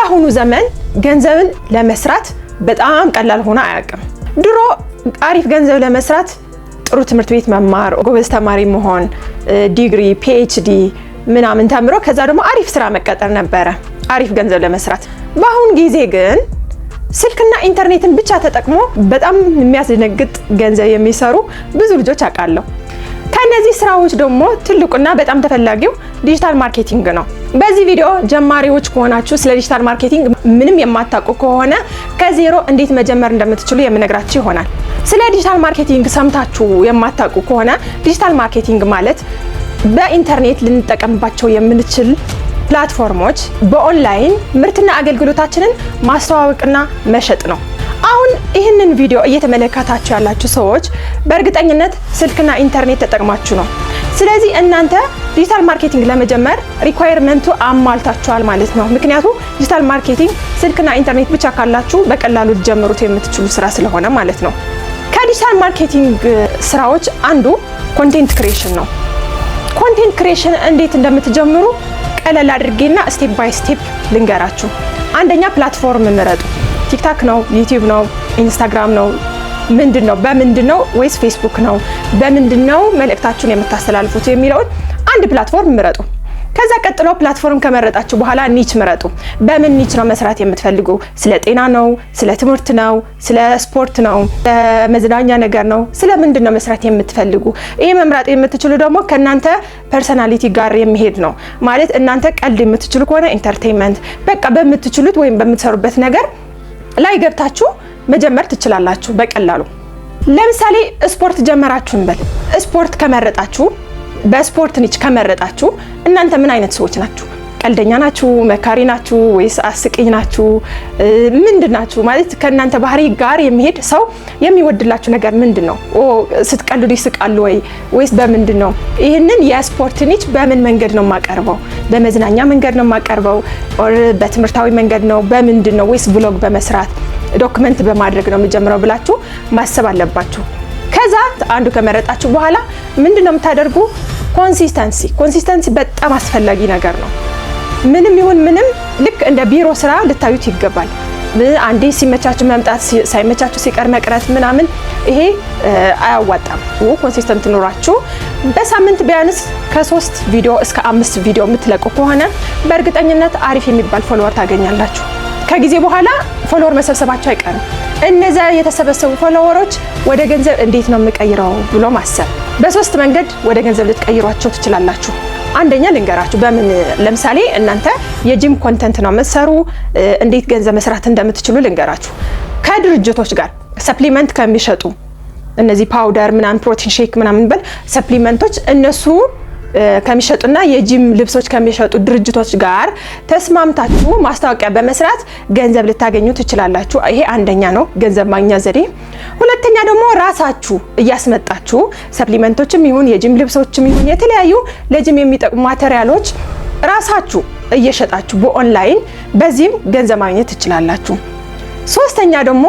በአሁኑ ዘመን ገንዘብን ለመስራት በጣም ቀላል ሆኖ አያውቅም። ድሮ አሪፍ ገንዘብ ለመስራት ጥሩ ትምህርት ቤት መማር፣ ጎበዝ ተማሪ መሆን፣ ዲግሪ ፒኤችዲ ምናምን ተምሮ ከዛ ደግሞ አሪፍ ስራ መቀጠር ነበረ አሪፍ ገንዘብ ለመስራት። በአሁን ጊዜ ግን ስልክና ኢንተርኔትን ብቻ ተጠቅሞ በጣም የሚያስደነግጥ ገንዘብ የሚሰሩ ብዙ ልጆች አውቃለሁ። ከነዚህ ስራዎች ደግሞ ትልቁና በጣም ተፈላጊው ዲጂታል ማርኬቲንግ ነው። በዚህ ቪዲዮ ጀማሪዎች ከሆናችሁ ስለ ዲጂታል ማርኬቲንግ ምንም የማታውቁ ከሆነ ከዜሮ እንዴት መጀመር እንደምትችሉ የምነግራችሁ ይሆናል። ስለ ዲጂታል ማርኬቲንግ ሰምታችሁ የማታውቁ ከሆነ ዲጂታል ማርኬቲንግ ማለት በኢንተርኔት ልንጠቀምባቸው የምንችል ፕላትፎርሞች በኦንላይን ምርትና አገልግሎታችንን ማስተዋወቅና መሸጥ ነው። አሁን ይህንን ቪዲዮ እየተመለከታችሁ ያላችሁ ሰዎች በእርግጠኝነት ስልክና ኢንተርኔት ተጠቅማችሁ ነው። ስለዚህ እናንተ ዲጂታል ማርኬቲንግ ለመጀመር ሪኳየርመንቱ አሟልታችኋል ማለት ነው። ምክንያቱም ዲጂታል ማርኬቲንግ ስልክና ኢንተርኔት ብቻ ካላችሁ በቀላሉ ልትጀምሩት የምትችሉ ስራ ስለሆነ ማለት ነው። ከዲጂታል ማርኬቲንግ ስራዎች አንዱ ኮንቴንት ክሬሽን ነው። ኮንቴንት ክሬሽን እንዴት እንደምትጀምሩ ቀለል አድርጌና ስቴፕ ባይ ስቴፕ ልንገራችሁ። አንደኛ ፕላትፎርም ምረጡ። ቲክታክ ነው፣ ዩቲዩብ ነው፣ ኢንስታግራም ነው፣ ምንድነው በምንድነው ወይስ ፌስቡክ ነው፣ በምንድነው መልእክታችሁን የምታስተላልፉት የሚለውን አንድ ፕላትፎርም ምረጡ። ከዛ ቀጥሎ ፕላትፎርም ከመረጣችሁ በኋላ ኒች ምረጡ። በምን ኒች ነው መስራት የምትፈልጉ? ስለ ጤና ነው፣ ስለ ትምህርት ነው፣ ስለ ስፖርት ነው፣ ለመዝናኛ ነገር ነው፣ ስለ ምንድነው መስራት የምትፈልጉ? ይሄ መምረጥ የምትችሉ ደግሞ ከናንተ ፐርሰናሊቲ ጋር የሚሄድ ነው። ማለት እናንተ ቀልድ የምትችሉ ከሆነ ኢንተርቴይንመንት፣ በቃ በምትችሉት ወይም በምትሰሩበት ነገር ላይ ገብታችሁ መጀመር ትችላላችሁ በቀላሉ። ለምሳሌ ስፖርት ጀመራችሁ እንበል። ስፖርት ከመረጣችሁ በስፖርት ኒች ከመረጣችሁ እናንተ ምን አይነት ሰዎች ናችሁ? ቀልደኛ ናችሁ? መካሪ ናችሁ? ወይስ አስቂኝ ናችሁ? ምንድናችሁ? ማለት ከእናንተ ባህሪ ጋር የሚሄድ ሰው የሚወድላችሁ ነገር ምንድነው? ስትቀልዱ ይስቃሉ ወይስ በምንድነው? ይህንን የስፖርት ኒች በምን መንገድ ነው የማቀርበው? በመዝናኛ መንገድ ነው የማቀርበው? በትምህርታዊ መንገድ ነው? በምንድነው? ወይስ ብሎግ በመስራት ዶክመንት በማድረግ ነው የምጀምረው ብላችሁ ማሰብ አለባችሁ። ከዛ አንዱ ከመረጣችሁ በኋላ ምንድነው የምታደርጉ? ኮንሲስተንሲ በጣም አስፈላጊ ነገር ነው። ምንም ይሁን ምንም ልክ እንደ ቢሮ ስራ ልታዩት ይገባል። አንዴ ሲመቻችሁ መምጣት፣ ሳይመቻችሁ ሲቀር መቅረት ምናምን ይሄ አያዋጣም። ኮንሲስተንት ኑራችሁ በሳምንት ቢያንስ ከ3 ቪዲዮ እስከ 5 ቪዲዮ የምትለቁ ከሆነ በእርግጠኝነት አሪፍ የሚባል ፎሎወር ታገኛላችሁ። ከጊዜ በኋላ ፎሎወር መሰብሰባቸው አይቀርም። እነዛ የተሰበሰቡ ፎሎወሮች ወደ ገንዘብ እንዴት ነው የምቀይረው ብሎ ማሰብ። በ3 መንገድ ወደ ገንዘብ ልትቀይሯቸው ትችላላችሁ። አንደኛ ልንገራችሁ በምን። ለምሳሌ እናንተ የጂም ኮንተንት ነው የምትሰሩ፣ እንዴት ገንዘብ መስራት እንደምትችሉ ልንገራችሁ። ከድርጅቶች ጋር ሰፕሊመንት ከሚሸጡ እነዚህ ፓውደር ምናምን ፕሮቲን ሼክ ምናምን በል ሰፕሊመንቶች እነሱ ከሚሸጡና የጂም ልብሶች ከሚሸጡ ድርጅቶች ጋር ተስማምታችሁ ማስታወቂያ በመስራት ገንዘብ ልታገኙ ትችላላችሁ። ይሄ አንደኛ ነው ገንዘብ ማግኛ ዘዴ። ሁለተኛ ደግሞ ራሳችሁ እያስመጣችሁ ሰፕሊመንቶችም ይሁን የጂም ልብሶችም ይሁን የተለያዩ ለጂም የሚጠቅሙ ማቴሪያሎች ራሳችሁ እየሸጣችሁ በኦንላይን በዚህም ገንዘብ ማግኘት ትችላላችሁ። ሶስተኛ ደግሞ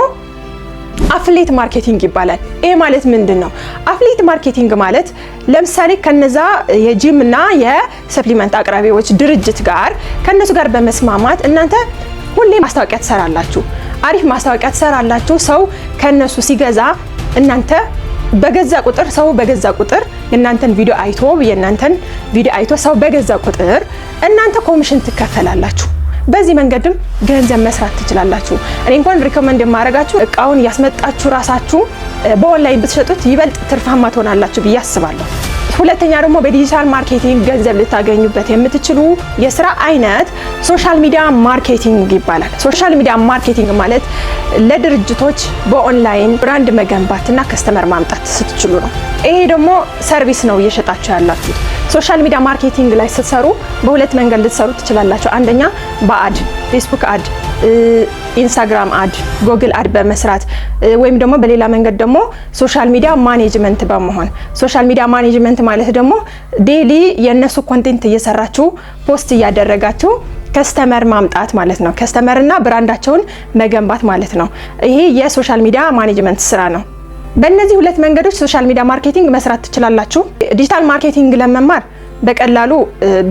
አፍሌት ማርኬቲንግ ይባላል። ይሄ ማለት ምንድነው? አፍሌት ማርኬቲንግ ማለት ለምሳሌ ከነዛ የጂም እና የሰፕሊመንት አቅራቢዎች ድርጅት ጋር ከነሱ ጋር በመስማማት እናንተ ሁሌ ማስታወቂያ ትሰራላችሁ። አሪፍ ማስታወቂያ ትሰራላችሁ። ሰው ከነሱ ሲገዛ እናንተ ሰው በገዛ ቁጥር የእናንተን ቪዲዮ አይቶ ሰው በገዛ ቁጥር እናንተ ኮሚሽን ትከፈላላችሁ። በዚህ መንገድም ገንዘብ መስራት ትችላላችሁ። እኔ እንኳን ሪኮመንድ የማደርጋችሁ እቃውን ያስመጣችሁ ራሳችሁ በኦንላይን ብትሸጡት ይበልጥ ትርፋማ ትሆናላችሁ ብዬ አስባለሁ። ሁለተኛ ደግሞ በዲጂታል ማርኬቲንግ ገንዘብ ልታገኙበት የምትችሉ የስራ አይነት ሶሻል ሚዲያ ማርኬቲንግ ይባላል። ሶሻል ሚዲያ ማርኬቲንግ ማለት ለድርጅቶች በኦንላይን ብራንድ መገንባትና ከስተመር ማምጣት ስትችሉ ነው። ይሄ ደግሞ ሰርቪስ ነው እየሸጣችሁ ያላችሁት። ሶሻል ሚዲያ ማርኬቲንግ ላይ ስትሰሩ በሁለት መንገድ ልትሰሩ ትችላላችሁ። አንደኛ በአድ ፌስቡክ አድ፣ ኢንስታግራም አድ፣ ጉግል አድ በመስራት ወይም ደግሞ በሌላ መንገድ ደግሞ ሶሻል ሚዲያ ማኔጅመንት በመሆን። ሶሻል ሚዲያ ማኔጅመንት ማለት ደግሞ ዴሊ የነሱ ኮንቴንት እየሰራችሁ ፖስት እያደረጋችሁ ከስተመር ማምጣት ማለት ነው። ከስተመርና ብራንዳቸውን መገንባት ማለት ነው። ይሄ የሶሻል ሚዲያ ማኔጅመንት ስራ ነው። በእነዚህ ሁለት መንገዶች ሶሻል ሚዲያ ማርኬቲንግ መስራት ትችላላችሁ። ዲጂታል ማርኬቲንግ ለመማር በቀላሉ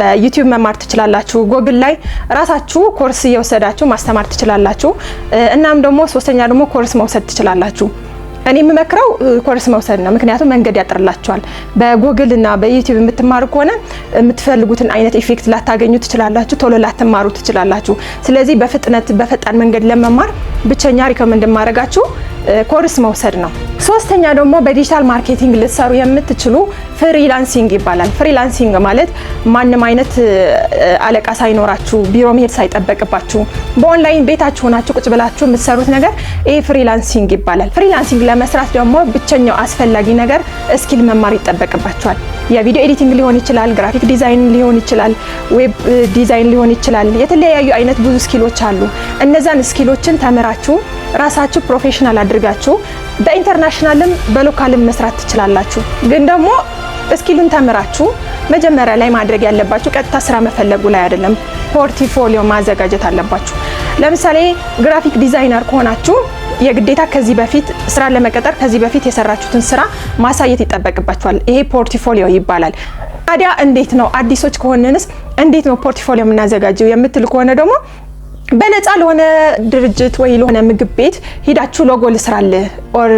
በዩቲዩብ መማር ትችላላችሁ። ጎግል ላይ ራሳችሁ ኮርስ እየወሰዳችሁ ማስተማር ትችላላችሁ። እናም ደግሞ ሶስተኛ ደግሞ ኮርስ መውሰድ ትችላላችሁ። እኔ የምመክረው ኮርስ መውሰድ ነው። ምክንያቱም መንገድ ያጥርላችኋል። በጎግል እና በዩቲዩብ የምትማሩ ከሆነ የምትፈልጉትን አይነት ኢፌክት ላታገኙ ትችላላችሁ፣ ቶሎ ላትማሩ ትችላላችሁ። ስለዚህ በፈጣን መንገድ ለመማር ብቸኛ ሪኮመንድ ማድረጋችሁ ኮርስ መውሰድ ነው። ሶስተኛ ደግሞ በዲጂታል ማርኬቲንግ ልትሰሩ የምትችሉ ፍሪላንሲንግ ይባላል። ፍሪላንሲንግ ማለት ማንም አይነት አለቃ ሳይኖራችሁ ቢሮ መሄድ ሳይጠበቅባችሁ በኦንላይን ቤታችሁ ሆናችሁ ቁጭ ብላችሁ የምትሰሩት ነገር ይሄ ፍሪላንሲንግ ይባላል። ፍሪላንሲንግ ለመስራት ደግሞ ብቸኛው አስፈላጊ ነገር ስኪል መማር ይጠበቅባችኋል። የቪዲዮ ኤዲቲንግ ሊሆን ይችላል፣ ግራፊክ ዲዛይን ሊሆን ይችላል፣ ዌብ ዲዛይን ሊሆን ይችላል። የተለያዩ አይነት ብዙ ስኪሎች አሉ። እነዛን ስኪሎችን ተምራችሁ ራሳችሁ ፕሮፌሽናል አድርጋችሁ በኢንተርናሽናልም በሎካልም መስራት ትችላላችሁ። ግን ደግሞ ስኪሉን ተምራችሁ መጀመሪያ ላይ ማድረግ ያለባችሁ ቀጥታ ስራ መፈለጉ ላይ አይደለም፣ ፖርትፎሊዮ ማዘጋጀት አለባችሁ። ለምሳሌ ግራፊክ ዲዛይነር ከሆናችሁ የግዴታ ከዚህ በፊት ስራ ለመቀጠር ከዚህ በፊት የሰራችሁትን ስራ ማሳየት ይጠበቅባችኋል። ይሄ ፖርትፎሊዮ ይባላል። ታዲያ እንዴት ነው አዲሶች ከሆነንስ እንዴት ነው ፖርትፎሊዮ የምናዘጋጀው የምትል ከሆነ ደግሞ በነፃ ለሆነ ድርጅት ወይ ለሆነ ምግብ ቤት ሄዳችሁ ሎጎ ልስራልህ ኦር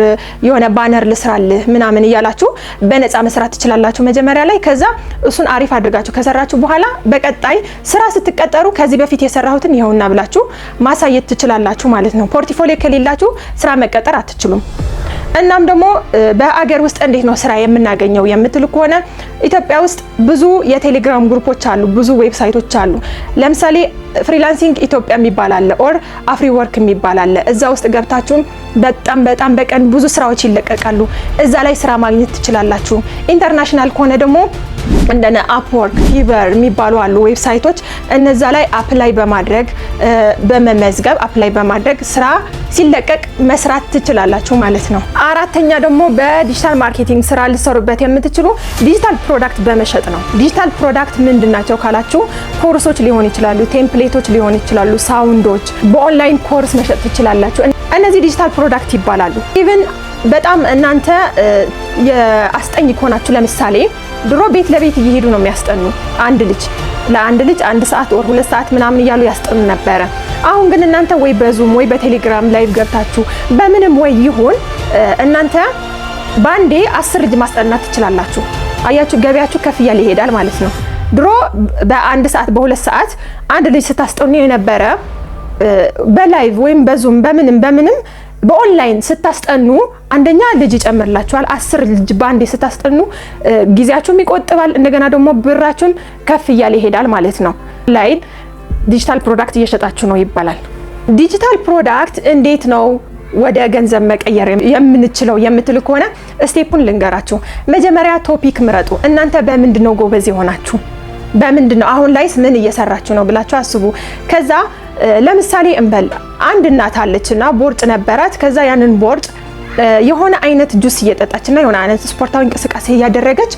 የሆነ ባነር ልስራልህ ምናምን እያላችሁ በነፃ መስራት ትችላላችሁ መጀመሪያ ላይ። ከዛ እሱን አሪፍ አድርጋችሁ ከሰራችሁ በኋላ በቀጣይ ስራ ስትቀጠሩ ከዚህ በፊት የሰራሁትን ይኸውና ብላችሁ ማሳየት ትችላላችሁ ማለት ነው። ፖርትፎሊዮ ከሌላችሁ ስራ መቀጠር አትችሉም። እናም ደግሞ በአገር ውስጥ እንዴት ነው ስራ የምናገኘው የምትሉ ከሆነ ኢትዮጵያ ውስጥ ብዙ የቴሌግራም ግሩፖች አሉ፣ ብዙ ዌብሳይቶች አሉ። ለምሳሌ ፍሪላንሲንግ ኢትዮጵያ የሚባል አለ ኦር አፍሪ ወርክ የሚባል አለ። እዛ ውስጥ ገብታችሁ በጣም በቀን ብዙ ስራዎች ይለቀቃሉ። እዛ ላይ ስራ ማግኘት ትችላላችሁ። ኢንተርናሽናል ከሆነ ደግሞ እንደነ አፕወርክ፣ ፊቨር የሚባሉ አሉ ዌብሳይቶች። እነዛ ላይ አፕላይ በማድረግ በመመዝገብ አፕላይ በማድረግ ስራ ሲለቀቅ መስራት ትችላላችሁ ማለት ነው። አራተኛ ደግሞ በዲጂታል ማርኬቲንግ ስራ ልትሰሩበት የምትችሉ ዲጂታል ፕሮዳክት በመሸጥ ነው። ዲጂታል ፕሮዳክት ምንድናቸው ካላችሁ ኮርሶች ሊሆን ይችላሉ፣ ቴምፕሌቶች ሊሆን ይችላሉ፣ ሳውንዶች። በኦንላይን ኮርስ መሸጥ ትችላላችሁ። እነዚህ ዲጂታል ፕሮዳክት ይባላሉ። ኢቭን በጣም እናንተ የአስጠኝ ከሆናችሁ ለምሳሌ ድሮ ቤት ለቤት እየሄዱ ነው የሚያስጠኑ ለአንድ ልጅ 1 ሰዓት ወር 2 ሰዓት ምናምን እያሉ ያስጠኑ ነበረ። አሁን ግን እናንተ ወይ በዙም ወይ በቴሌግራም ላይቭ ገብታችሁ በምንም ወይ ይሁን እናንተ ባንዴ 10 ልጅ ማስጠናት ትችላላችሁ። አያችሁ ገበያችሁ ከፍ እያለ ይሄዳል ማለት ነው። ድሮ በ1 ሰዓት በ2 ሰዓት አንድ ልጅ ስታስጠኑ የነበረ በላይቭ ወይም በዙም በምንም በኦንላይን ስታስጠኑ አንደኛ ልጅ ይጨምርላችኋል። 10 ልጅ ባንዴ ስታስጠኑ ጊዜያችሁም ይቆጥባል፣ እንደገና ደግሞ ብራችሁም ከፍ እያለ ይሄዳል ማለት ነው። ላይን ዲጂታል ፕሮዳክት እየሸጣችሁ ነው ይባላል። ዲጂታል ፕሮዳክት እንዴት ነው ወደ ገንዘብ መቀየር የምንችለው የምትል ከሆነ ስቴፑን ልንገራችሁ። መጀመሪያ ቶፒክ ምረጡ። እናንተ በምንድነው ጎበዝ የሆናችሁ? በምንድነው አሁን ላይስ ምን እየሰራችሁ ነው ብላችሁ አስቡ። ከዛ ለምሳሌ እንበል አንድ እናት አለችና ቦርጭ ነበራት። ከዛ ያንን ቦርጭ የሆነ አይነት ጁስ እየጠጣችና የሆነ አይነት ስፖርታዊ እንቅስቃሴ እያደረገች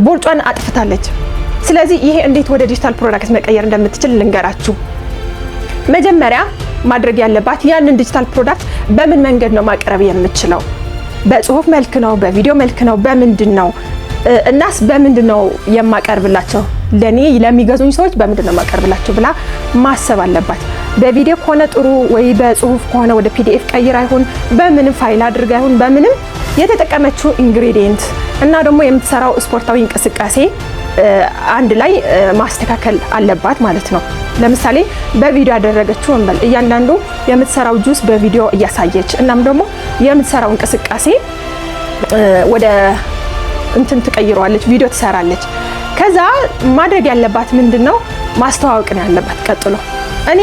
ቦርጯን አጥፍታለች። ስለዚህ ይሄ እንዴት ወደ ዲጂታል ፕሮዳክት መቀየር እንደምትችል ልንገራችሁ። መጀመሪያ ማድረግ ያለባት ያንን ዲጂታል ፕሮዳክት በምን መንገድ ነው ማቅረብ የምችለው? በጽሁፍ መልክ ነው? በቪዲዮ መልክ ነው? በምንድነው? እናስ በምንድነው የማቀርብላቸው? ለኔ ለሚገዙኝ ሰዎች በምንድነው የማቀርብላቸው ብላ ማሰብ አለባት። በቪዲዮ ከሆነ ጥሩ ወይ በጽሁፍ ከሆነ ወደ ፒዲኤፍ ቀይራ ይሁን በምንም ፋይል አድርጋ ይሁን በምንም የተጠቀመችው ኢንግሪዲየንት እና ደግሞ የምትሰራው ስፖርታዊ እንቅስቃሴ አንድ ላይ ማስተካከል አለባት ማለት ነው። ለምሳሌ በቪዲዮ ያደረገችው እንበል እያንዳንዱ የምትሰራው ጁስ በቪዲዮ እያሳየች እናም ደግሞ የምትሰራው እንቅስቃሴ ወደ እንትን ትቀይረዋለች፣ ቪዲዮ ትሰራለች። ከዛ ማድረግ ያለባት ምንድነው ማስተዋወቅ ነው ያለባት። ቀጥሎ እኔ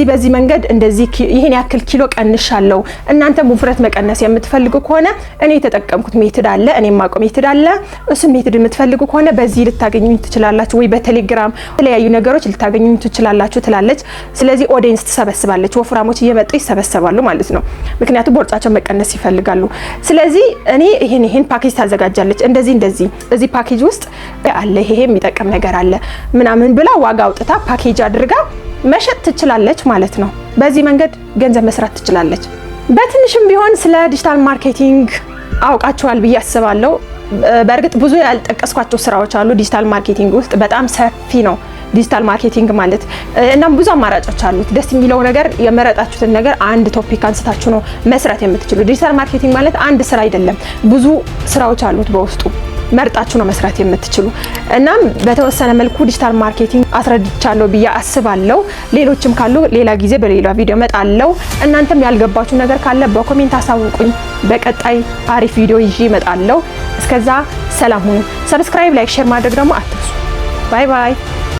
በዚህ መንገድ እንደዚህ ይሄን ያክል ኪሎ ቀንሻለሁ፣ እናንተም ውፍረት መቀነስ የምትፈልጉ ከሆነ እኔ የተጠቀምኩት ሜትድ አለ፣ እኔ ማቆም ሜትድ አለ፣ እሱን ሜትድ የምትፈልጉ ከሆነ በዚህ ልታገኙኝ ትችላላችሁ፣ ወይ በቴሌግራም የተለያዩ ነገሮች ልታገኙኝ ትችላላችሁ ትላለች። ስለዚህ ኦዲየንስ ትሰበስባለች፣ ወፍራሞች እየመጡ ይሰበሰባሉ ማለት ነው። ምክንያቱም ቦርጫቸው መቀነስ ይፈልጋሉ። ስለዚህ እኔ ይሄን ፓኬጅ ታዘጋጃለች፣ እንደዚህ እዚህ ፓኬጅ ውስጥ አለ ይሄ የሚጠቅም ነገር አለ ምናምን ብላ ዋጋ አውጥታ ፓኬጅ አድርጋ መሸጥ ትችላለች ማለት ነው። በዚህ መንገድ ገንዘብ መስራት ትችላለች። በትንሽም ቢሆን ስለ ዲጂታል ማርኬቲንግ አውቃችኋል ብዬ አስባለሁ። በእርግጥ ብዙ ያልጠቀስኳቸው ስራዎች አሉ ዲጂታል ማርኬቲንግ ውስጥ በጣም ሰፊ ነው ዲጂታል ማርኬቲንግ ማለት። እናም ብዙ አማራጮች አሉት። ደስ የሚለው ነገር የመረጣችሁትን ነገር አንድ ቶፒክ አንስታችሁ ነው መስራት የምትችሉ። ዲጂታል ማርኬቲንግ ማለት አንድ ስራ አይደለም፣ ብዙ ስራዎች አሉት በውስጡ መርጣችሁ ነው መስራት የምትችሉ። እናም በተወሰነ መልኩ ዲጂታል ማርኬቲንግ አስረድቻለሁ ብዬ አስባለሁ። ሌሎችም ካሉ ሌላ ጊዜ በሌላ ቪዲዮ እመጣለሁ። እናንተም ያልገባችሁ ነገር ካለ በኮሜንት አሳውቁኝ። በቀጣይ አሪፍ ቪዲዮ ይዤ እመጣለሁ። እስከዛ ሰላም ሁኑ። ሰብስክራይብ፣ ላይክ፣ ሼር ማድረግ ደግሞ አትርሱ። ባይ ባይ።